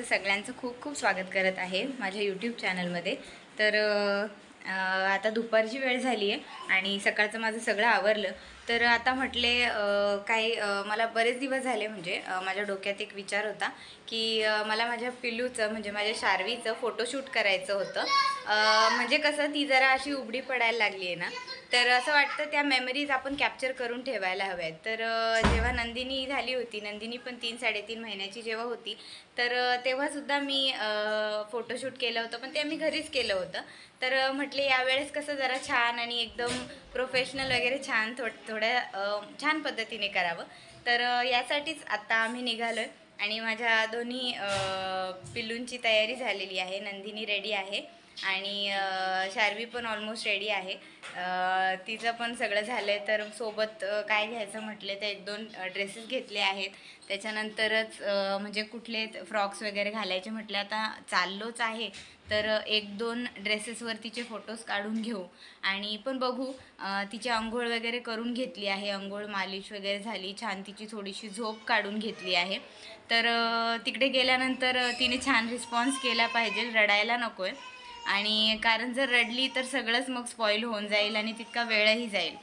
तुमचं सगळ्यांचं खूप खूप स्वागत करत आहे माझ्या यूट्यूब चॅनलमध्ये। तर आता दुपारची वेळ झाली आहे आणि सकाळचं माझं सगळं आवरलं। तर आता म्हटले मला बरेच दिवस झाले म्हणजे माझ्या डोक्यात एक विचार होता की मला माझ्या पिल्लूचं म्हणजे माझ्या शार्वीचं फोटोशूट करायचं होतं। म्हणजे कसं ती जरा अशी उघडी पडायला लागली आहे ना, तर असं वाटतं त्या मेमरीज आपण कॅप्चर करून ठेवायला हव्यात। तर जेव्हा नंदिनी झाली होती, नंदिनी पण 3-3.5 महिन्याची जेव्हा होती, तर तेव्हासुद्धा मी फोटोशूट केलं होतं, पण ते आम्ही घरीच केलं होतं। तर म्हटले यावेळेस कसं जरा छान आणि एकदम प्रोफेशनल वगैरे छान थोड्या छान पद्धतीने करावं। तर यासाठीच आत्ता आम्ही निघालो आहे आणि माझ्या दोन्ही पिल्लूंची तयारी झालेली आहे। नंदिनी रेडी आहे आणि शार्वी पण ऑलमोस्ट रेडी आहे। तिचं पण सगळं झालं आहे। तर सोबत काय घ्यायचं म्हटले तर 1-2 ड्रेसेस घेतले आहेत। त्याच्यानंतरच म्हणजे कुठले फ्रॉक्स वगैरे घालायचे म्हटले, आता चाललोच आहे तर 1-2 ड्रेसेसवर तिचे फोटोज काढून घेऊ आणि पण बघू। तिची अंघोळ वगैरे करून घेतली आहे, अंघोळ मालिश वगैरे झाली, छान तिची थोडीशी झोप काढून घेतली आहे। तर तिकडे गेल्यानंतर तिने छान रिस्पॉन्स केला पाहिजे, रडायला नको आहे। आणि कारण जर रडली तर सगळंच मग स्पॉईल होऊन जाईल आणि तितका वेळही जाईल।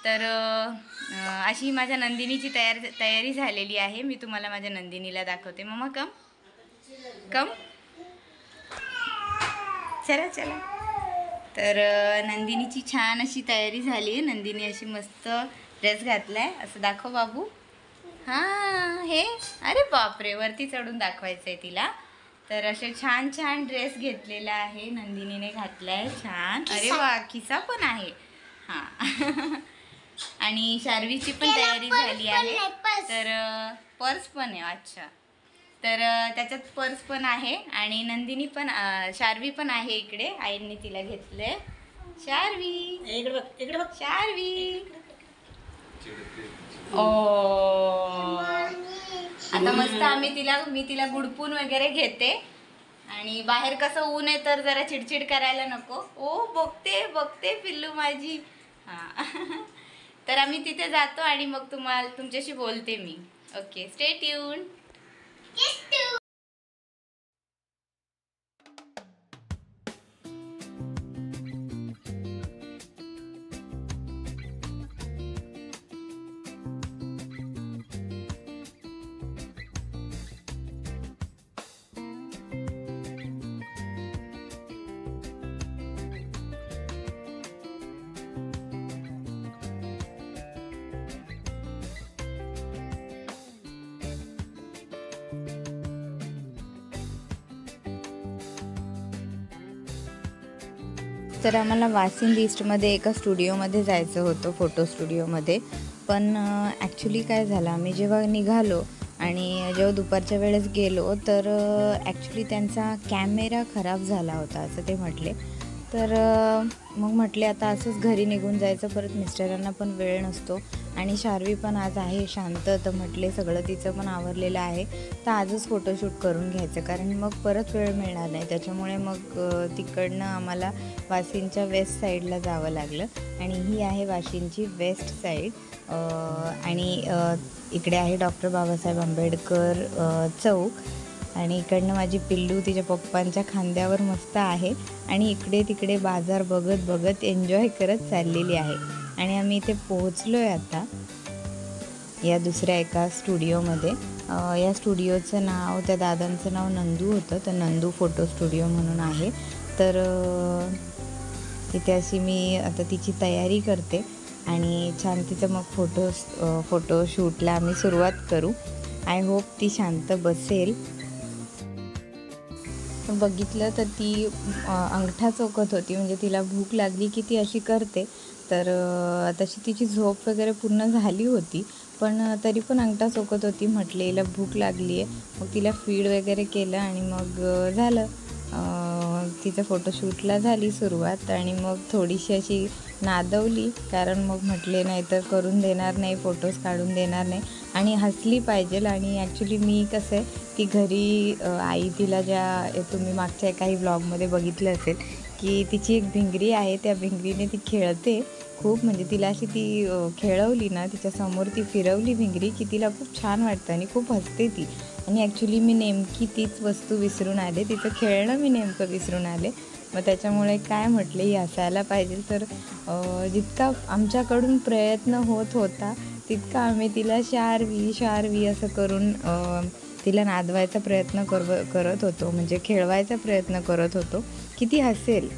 तर अशी माझ्या नंदिनीची तयारी झालेली आहे। मी तुम्हाला माझ्या नंदिनीला दाखवते। मम्मा कम कम, चला चला। तर नंदिनीची छान अशी तयारी झाली आहे। नंदिनी अशी मस्त ड्रेस घातला आहे, असं दाखव बाबू। हां, हे अरे बापरे, वरती चढून दाखवायचं आहे तिला। तर असे छान छान ड्रेस घेतलेला आहे, नंदिनीने घातला आहे छान। अरे वा, खिसा पण आहे। हां आणि शार्वीची पण तयारी झाली आहे। तर पर्स पण आहे, अच्छा। तर त्याच्यात पर्स पण आहे आणि नंदिनी पण शार्वी पण आहे इकडे, आईंनी तिला घेतले। शार्वी इकडे बघ, इकडे बघ शार्वी। ओ आता मस्त मी तिला गुडपून वगैरे घेते आणि बाहेर कसं ऊन आहे तर जरा चिडचिड करायला नको। ओ बघते बघते पिल्लू माझी। हां तर आम्ही तिथे जातो आणि मग तुमच्याशी बोलते मी। Okay, stay tune. तर आम्हाला वासिन ईस्टमध्ये एका स्टुडिओमध्ये जायचं होतं, फोटो स्टुडिओमध्ये। पण ॲक्च्युली काय झालं, आम्ही जेव्हा निघालो आणि जेव्हा दुपारच्या वेळेस गेलो तर ॲक्च्युली त्यांचा कॅमेरा खराब झाला होता असं ते म्हटले। तर मग म्हटले आता असंच घरी निघून जायचं, परत मिस्टरांना पण वेळ नसतो आणि शार्वी पण आज आहे शांत, तर म्हटले सगळं तिचं पण आवरलेलं आहे तर आजच फोटोशूट करून घ्यायचं, कारण मग परत वेळ मिळणार नाही। त्याच्यामुळे मग तिकडनं आम्हाला वाशिमच्या वेस्ट साईडला जावं लागलं आणि ही आहे वाशिमची वेस्ट साईड। आणि इकडे आहे डॉक्टर बाबासाहेब आंबेडकर चौक आणि इकडनं माझी पिल्लू तिच्या पप्पांच्या खांद्यावर मस्त आहे आणि इकडे तिकडे बाजार बघत बघत एन्जॉय करत चाललेली आहे। आणि आम्ही इथे पोहोचलो आहे आता या दुसऱ्या एका स्टुडिओमध्ये। या स्टुडिओचं नाव, त्या दादांचं नाव नंदू होतं, तर नंदू फोटो स्टुडिओ म्हणून आहे। तर इथे अशी मी आता तिची तयारी करते आणि छान तिचं मग फोटोशूटला आम्ही सुरुवात करू। आय होप ती शांत बसेल। पण बघितलं तर ती अंगठा चोखत होती, म्हणजे तिला भूक लागली की ती अशी करते। तर तशी तिची झोप वगैरे पूर्ण झाली होती, पण तरी पण अंगठा चोखत होती। म्हटले हिला भूक लागली आहे, मग तिला फीड वगैरे केलं आणि मग झालं तिचं फोटोशूटला झाली सुरुवात। आणि मग थोडीशी अशी नादवली, कारण मग म्हटले नाही तर करून देणार नाही, फोटोज काढून देणार नाही आणि हसली पाहिजे। आणि ॲक्च्युली मी कसं आहे, ती घरी आई तिला तुम्ही मागच्या काही व्लॉगमध्ये बघितलं असेल की तिची एक भिंगरी आहे, त्या भिंगरीने ती खेळते खूप। म्हणजे तिला अशी ती खेळवली ना, तिच्यासमोर ती फिरवली भिंगरी की तिला खूप छान वाटतं आणि खूप हसते ती। आणि ॲक्च्युली मी नेमकी तीच वस्तू विसरून आले, तिचं खेळणं मी नेमकं विसरून आले. मग त्याच्यामुळे काय म्हटले ही हसायला पाहिजे. तर जितका आमच्याकडून प्रयत्न होत होता तितका आम्ही तिला शार्वी शार्वी असं करून तिला नादवायचा प्रयत्न करत होतो, म्हणजे खेळवायचा प्रयत्न करत होतो की ती हसेल.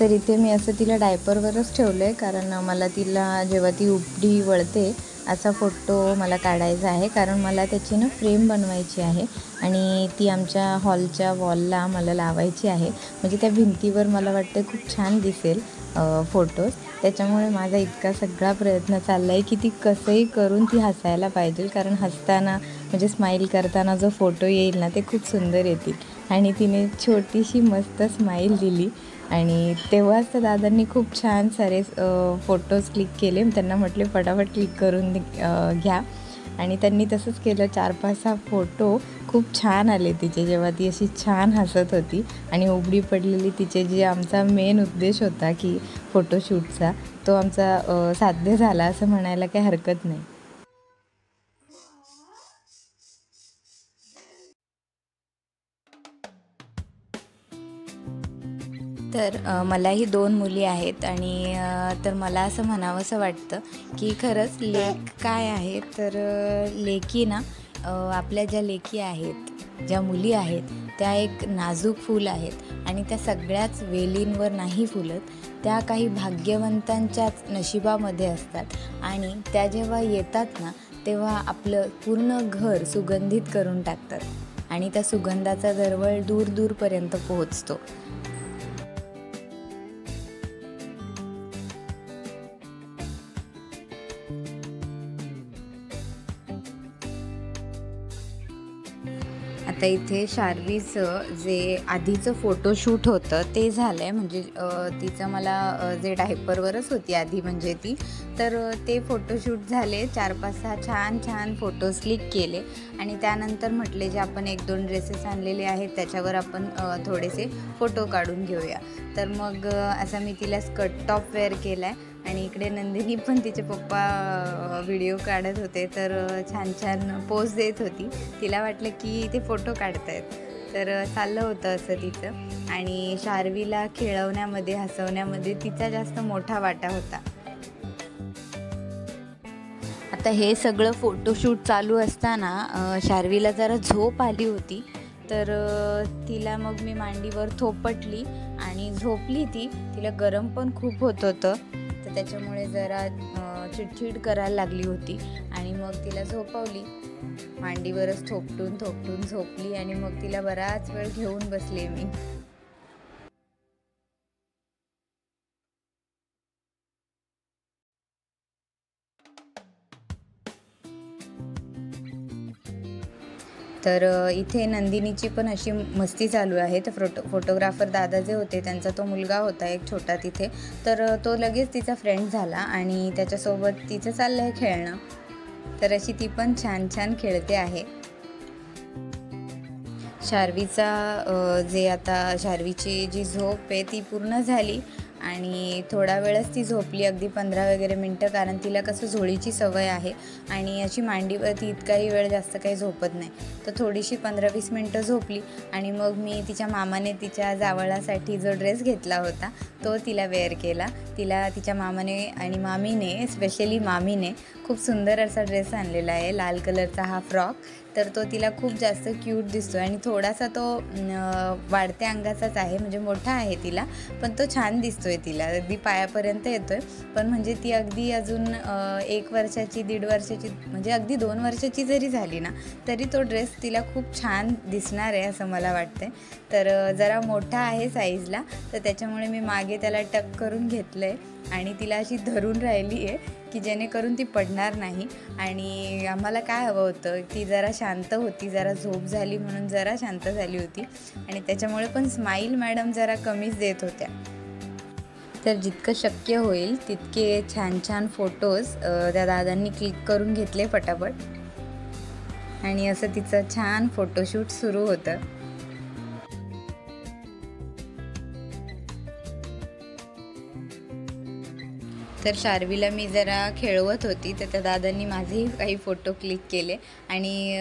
तर इथे मी असं तिला डायपरवरच ठेवलं आहे, कारण मला तिला जेव्हा ती उपडी वळते असा फोटो मला काढायचा आहे, कारण मला त्याची ना फ्रेम बनवायची आहे आणि ती आमच्या हॉलच्या वॉलला मला लावायची आहे. म्हणजे त्या भिंतीवर मला वाटते खूप छान दिसेल फोटोज. त्याच्यामुळे माझा इतका सगळा प्रयत्न चालला आहे की ती कसंही करून ती हसायला पाहिजे, कारण हसताना म्हणजे स्माईल करताना जो फोटो येईल ना ते खूप सुंदर येतील. आणि तिने छोटीशी मस्त स्माईल दिली आणि तेव्हाच त्या दादांनी खूप छान सारे फोटोज क्लिक केले. त्यांना म्हटले फटाफट क्लिक करून घ्या आणि त्यांनी तसंच केलं. 4-5-6 फोटो खूप छान आले तिचे, जेव्हा ती अशी छान हसत होती आणि उघडी पडलेली तिचे. जे आमचा मेन उद्देश होता की फोटोशूटचा, तो आमचा साध्य झाला असं म्हणायला काही हरकत नाही. तर मलाही 2 मुली आहेत आणि तर मला असं म्हणावंसं वाटतं की खरंच लेक काय आहे, तर लेकी ना आपल्या ज्या लेकी आहेत, ज्या मुली आहेत, त्या एक नाजूक फूल आहेत आणि त्या सगळ्याच वेलींवर नाही फुलत. त्या काही भाग्यवंतांच्याच नशिबामध्ये असतात आणि त्या जेव्हा येतात ना तेव्हा आपलं पूर्ण घर सुगंधित करून टाकतात आणि त्या सुगंधाचा दरवळ दूर दूरपर्यंत पोहोचतो. आता इथे शार्वीचं जे आधीचं फोटोशूट होतं ते झालं आहे. म्हणजे तिचं मला जे डायपरवरच होती आधी म्हणजे ती, तर ते फोटोशूट झाले. 4-5-6 छान छान फोटोज क्लिक केले आणि त्यानंतर म्हटले जे आपण 1-2 ड्रेसेस आणलेले आहेत त्याच्यावर आपण थोडेसे फोटो काढून घेऊया. तर मग असा मी तिला स्कर्ट टॉप वेअर केला आहे आणि इकडे नंदिनी पण तिचे पप्पा व्हिडिओ काढत होते, तर छान छान पोज देत होती. तिला वाटलं की ते फोटो काढतायत, तर चाललं होतं असं तिचं. आणि शार्वीला खेळवण्यामध्ये हसवण्यामध्ये तिचा जास्त मोठा वाटा होता. आता हे सगळं फोटोशूट चालू असताना शार्वीला जरा झोप आली होती, तर तिला मग मी मांडीवर थोपटली आणि झोपली. तिला गरम पण खूप होत होतं, तर त्याच्यामुळे जरा चिडचिड करायला लागली होती आणि मग तिला झोपवली. मांडीवरच थोपटून झोपली आणि मग तिला बराच वेळ घेऊन बसले मी. तर इथे नंदिनीची पण अशी मस्ती चालू आहे. तर फोटोग्राफर दादा जे होते त्यांचा तो मुलगा होता एक छोटा तिथे, तर तो लगेच तिचा फ्रेंड झाला आणि त्याच्यासोबत तिचं चाललं आहे खेळणं. तर अशी ती पण छान छान खेळते आहे. शार्वीचा जे आता शार्वीची जी झोप आहे ती पूर्ण झाली आणि थोडा वेळच ती झोपली, अगदी 15 वगैरे मिनटं, कारण तिला कसं झोळीची सवय आहे आणि अशी मांडीवर ती इतकाही वेळ जास्त काही झोपत नाही. तर थोडीशी 15-20 मिनटं झोपली आणि मग मी तिच्या मामाने तिच्या जावळासाठी जो ड्रेस घेतला होता तो तिला वेअर केला. तिला तिच्या मामाने आणि मामीने, स्पेशली मामीने खूप सुंदर असा ड्रेस आणलेला आहे, लाल कलरचा हा फ्रॉक. तर तो तिला खूप जास्त क्यूट दिसतो आणि थोडासा तो वाढत्या अंगाचाच आहे, म्हणजे मोठा आहे तिला, पण तो छान दिसतोय तिला, अगदी पायापर्यंत येतोय. पण म्हणजे ती अगदी अजून 1 वर्षाची, 1.5 वर्षाची, म्हणजे अगदी 2 वर्षाची जरी झाली ना तरी तो ड्रेस तिला खूप छान दिसणार आहे असं मला वाटतंय. तर जरा मोठा आहे साईजला, तर त्याच्यामुळे मी मागे त्याला टक करून घेतलं आहे आणि तिला अशी धरून राहिली आहे की जेणेकरून ती पडणार नाही. आणि आम्हाला काय हवं होतं, ती जरा शांत होती, जरा झोप झाली म्हणून जरा शांत झाली होती आणि त्याच्यामुळे पण स्माईल मॅडम जरा कमीच देत होत्या. तर जितकं शक्य होईल तितके छान छान फोटोज त्या दादांनी क्लिक करून घेतले पटापट आणि असं तिचं छान फोटोशूट सुरू होतं. तर शार्वीला मी जरा खेळवत होती तर त्या दादांनी माझेही काही फोटो क्लिक केले आणि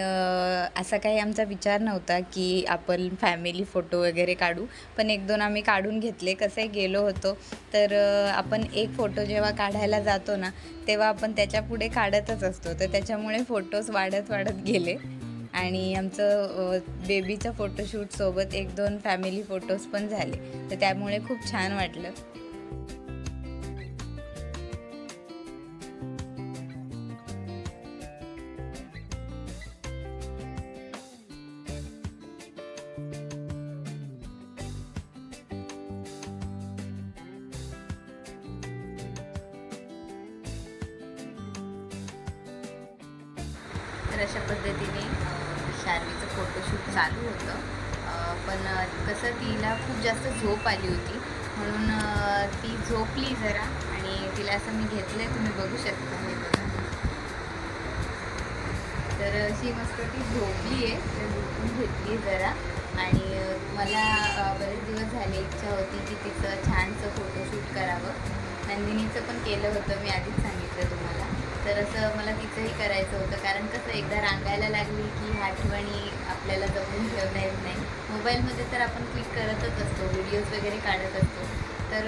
असा काही आमचा विचार नव्हता की आपण फॅमिली फोटो वगैरे काढू, पण 1-2 आम्ही काढून घेतले. कसंही गेलो होतो तर आपण एक फोटो जेव्हा काढायला जातो ना तेव्हा आपण त्याच्या पुढे काढतच असतो, तर त्याच्यामुळे फोटोज वाढत गेले आणि आमचं बेबीचं फोटोशूटसोबत 1-2 फॅमिली फोटोज पण झाले, तर त्यामुळे खूप छान वाटलं. तर अशा पद्धतीने शार्वीचं फोटोशूट चालू होतं, पण कसं तिला खूप जास्त झोप आली होती म्हणून ती झोपली जरा आणि तिला असं मी घेतलं आहे, तुम्ही बघू शकता हे बघा. तर अशी मस्त ती झोपली आहे, तर झोपून घेतली जरा. आणि मला बरेच दिवस झाले इच्छा होती की तिचं छानसं फोटोशूट करावं. नंदिनीचं पण केलं होतं, मी आधीच सांगितलं तुम्हाला. तर असं मला तिचंही करायचं होतं, कारण कसं एकदा रांगायला लागली की आठवणी आपल्याला जपून ठेवता येत नाही. मोबाईलमध्ये तर आपण क्लिक करतच असतो, व्हिडिओज वगैरे काढत असतो, तर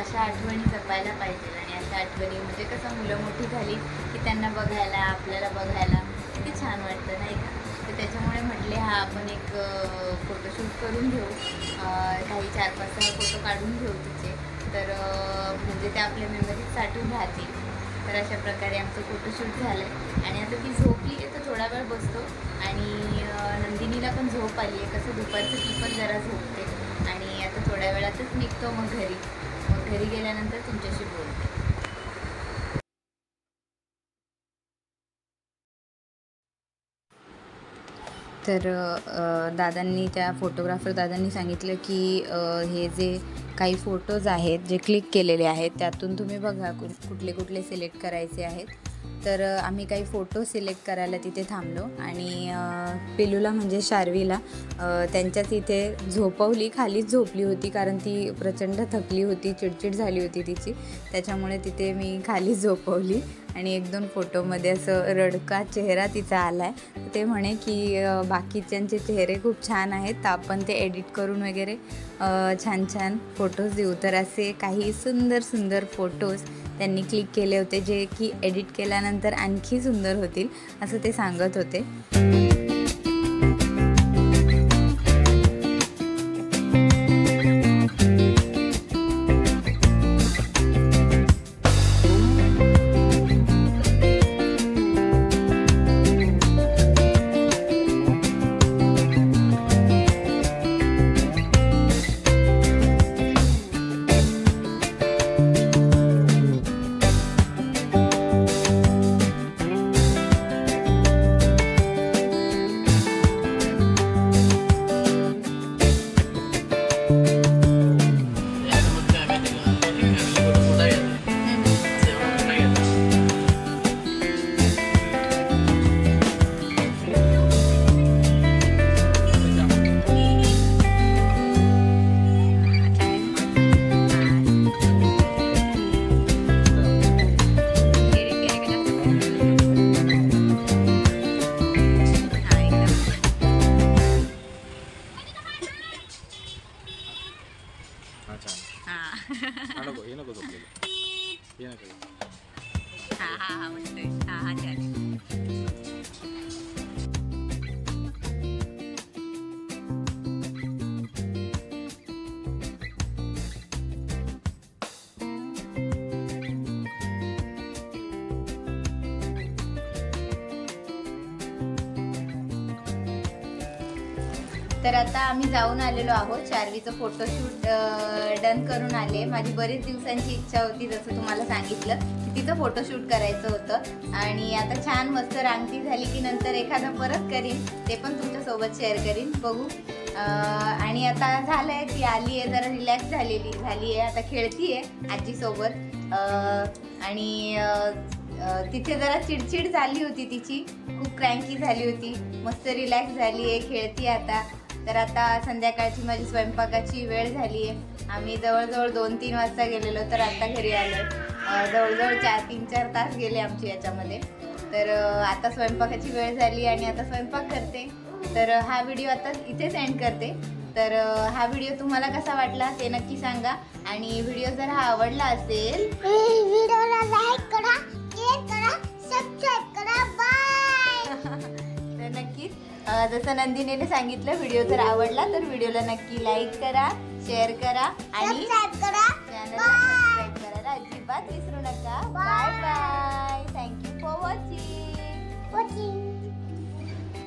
अशा आठवणी जपायला पाहिजे. आणि अशा आठवणी म्हणजे कसं मुलं मोठी झाली की त्यांना बघायला, आपल्याला बघायला किती छान वाटतं नाही का. तर त्याच्यामुळे म्हटले आपण एक फोटोशूट करून घेऊ, काही 4-5-6 फोटो काढून घेऊ तिचे, तर म्हणजे ते आपल्या मेमरीत साठवून राहतील. तर अशा प्रकारे आमचं फोटोशूट झालं आहे. आणि आता ती झोपली आहे तर थोडा वेळ बसतो आणि नंदिनीला पण झोप आली आहे, कसं दुपारचं ती पण जरा झोपते. आणि आता थोड्या वेळातच निघतो मग घरी गेल्यानंतर तुमच्याशी बोलते. तर दादांनी, त्या फोटोग्राफर दादांनी सांगितलं की हे जे काही फोटोज आहेत जे क्लिक केलेले आहेत त्यातून तुम्ही बघा कुठले कुठले सिलेक्ट करायचे आहेत. तर आम्ही काही फोटो सिलेक्ट करायला तिथे थांबलो आणि पिलूला म्हणजे शार्वीला त्यांच्याच इथे झोपवली, खालीच झोपली होती कारण ती प्रचंड थकली होती, चिडचिड झाली होती तिची, त्याच्यामुळे तिथे मी खाली झोपवली. आणि 1-2 फोटोमध्ये असं रडका चेहरा तिचा आला आहे. ते म्हणे की बाकीच्यांचे चेहरे खूप छान आहेत, तर आपण ते एडिट करून वगैरे छान छान फोटोज देऊ. तर असे काही सुंदर फोटोज त्यांनी क्लिक केले होते जे की एडिट केल्यानंतर आणखी सुंदर होतील असं ते सांगत होते. तर आता आम्ही जाऊन आलेलो आहोत, शार्वीचं फोटोशूट डन करून आले. माझी बरीच दिवसांची इच्छा होती, जसं तुम्हाला सांगितलं, तिचं फोटोशूट करायचं होतं. आणि आता छान मस्त रांगती झाली की नंतर एखादं परत करीन, ते पण तुमच्यासोबत शेअर करीन, बघू. आणि आता झालं आहे, ती आली आहे, जरा रिलॅक्स झाली आहे, आता खेळती आहे आजीसोबत. आणि तिथे जरा चिडचिड झाली होती तिची, खूप क्रँकी झाली होती, मस्त रिलॅक्स झाली आहे, खेळती आता. तर आता संध्याकाळची माझी स्वयंपाकाची वेळ झाली आहे. आम्ही जवळजवळ 2-3 वाजता गेलेलो, तर आता घरी आलो. जवळजवळ 3-4 तास गेले आमचे याच्यामध्ये. तर आता स्वयंपाकाची वेळ झाली आणि आता स्वयंपाक करते. तर हा व्हिडिओ आता इथेच एंड करते. तर हा व्हिडिओ तुम्हाला कसा वाटला ते नक्की सांगा. आणि व्हिडिओ जर हा आवडला असेल व्हिडिओला लाईक करा, शेअर करा, सबस्क्राइब करा. बाय. तर नक्कीच जसं नंदिनीने सांगितलं, व्हिडिओ जर आवडला तर व्हिडिओला नक्की लाईक करा, शेअर करा आणि सबस्क्राइब करा. चॅनलला सबस्क्राईब करायला अजिबात विसरू नका. Bye bye. Thank you for watching.